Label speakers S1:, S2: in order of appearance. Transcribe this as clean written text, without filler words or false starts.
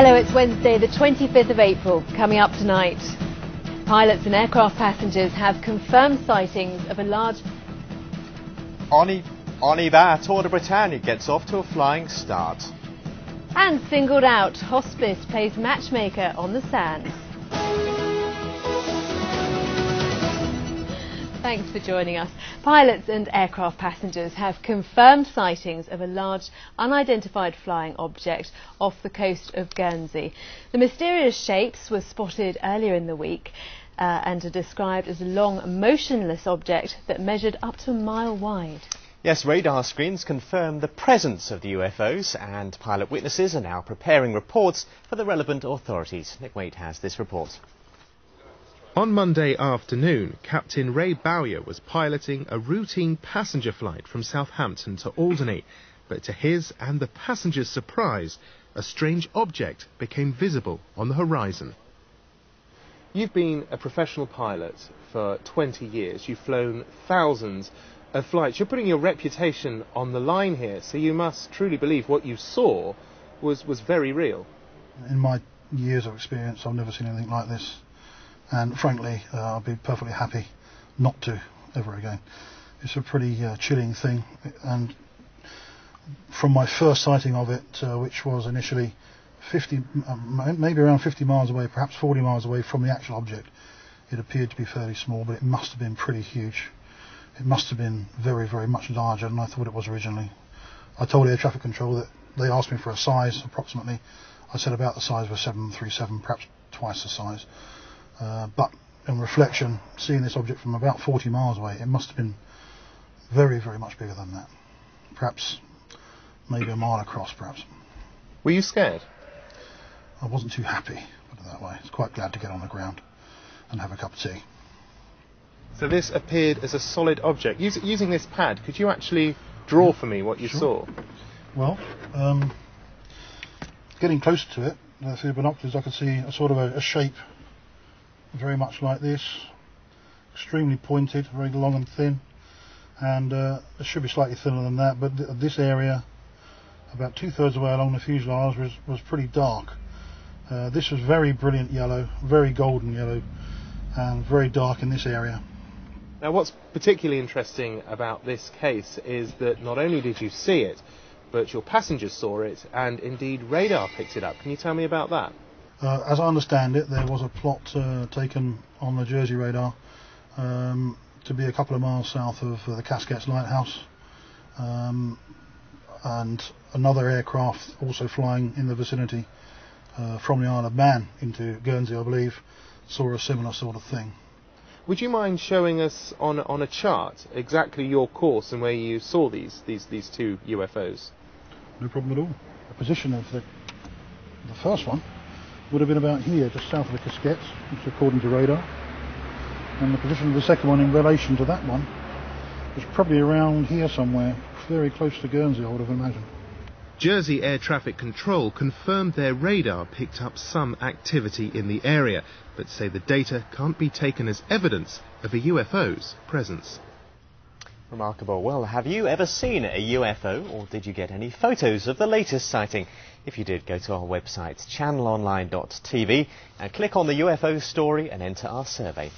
S1: Hello, it's Wednesday the 25th of April. Coming up tonight, pilots and aircraft passengers have confirmed sightings of a large...
S2: On y va, Tour de Bretagne gets off to a flying start.
S1: And singled out, hospice plays matchmaker on the sands. Thanks for joining us. Pilots and aircraft passengers have confirmed sightings of a large unidentified flying object off the coast of Guernsey. The mysterious shapes were spotted earlier in the week and are described as a long, motionless object that measured up to a mile wide.
S2: Yes, radar screens confirm the presence of the UFOs, and pilot witnesses are now preparing reports for the relevant authorities. Nick Waite has this report.
S3: On Monday afternoon, Captain Ray Bowyer was piloting a routine passenger flight from Southampton to Alderney, but to his and the passengers' surprise, a strange object became visible on the horizon. You've been a professional pilot for 20 years. You've flown thousands of flights. You're putting your reputation on the line here, so you must truly believe what you saw was very real.
S4: In my years of experience, I've never seen anything like this. And frankly, I'll be perfectly happy not to ever again. It's a pretty chilling thing. And from my first sighting of it, which was initially maybe around 50 miles away, perhaps 40 miles away from the actual object, it appeared to be fairly small, but it must have been pretty huge. It must have been very, very much larger than I thought it was originally. I told air traffic control that they asked me for a size, approximately. I said about the size of a 737, perhaps twice the size. But in reflection, seeing this object from about 40 miles away, it must have been very, very much bigger than that. Perhaps, maybe a mile across, perhaps.
S3: Were you scared?
S4: I wasn't too happy, put it that way. I was quite glad to get on the ground and have a cup of tea.
S3: So this appeared as a solid object. Using this pad, could you actually draw for me what you saw? Well,
S4: getting closer to it, through the binoculars, I could see a sort of a shape very much like this, extremely pointed, very long and thin, and it should be slightly thinner than that, but this area, about 2/3 away along the fuselage, was pretty dark. This was very brilliant yellow, very golden yellow, and very dark in this area.
S3: Now what's particularly interesting about this case is that not only did you see it, but your passengers saw it, and indeed radar picked it up. Can you tell me about that?
S4: As I understand it, there was a plot taken on the Jersey radar to be a couple of miles south of the Casquettes Lighthouse, and another aircraft also flying in the vicinity from the Isle of Man into Guernsey, I believe, saw a similar sort of thing.
S3: Would you mind showing us on a chart exactly your course and where you saw these two UFOs?
S4: No problem at all. The position of the first one would have been about here, just south of the Casquettes, which according to radar. And the position of the second one in relation to that one was probably around here somewhere, very close to Guernsey, I would have imagined.
S3: Jersey Air Traffic Control confirmed their radar picked up some activity in the area, but say the data can't be taken as evidence of a UFO's presence.
S2: Remarkable. Well, have you ever seen a UFO, or did you get any photos of the latest sighting? If you did, go to our website channelonline.tv and click on the UFO story and enter our survey.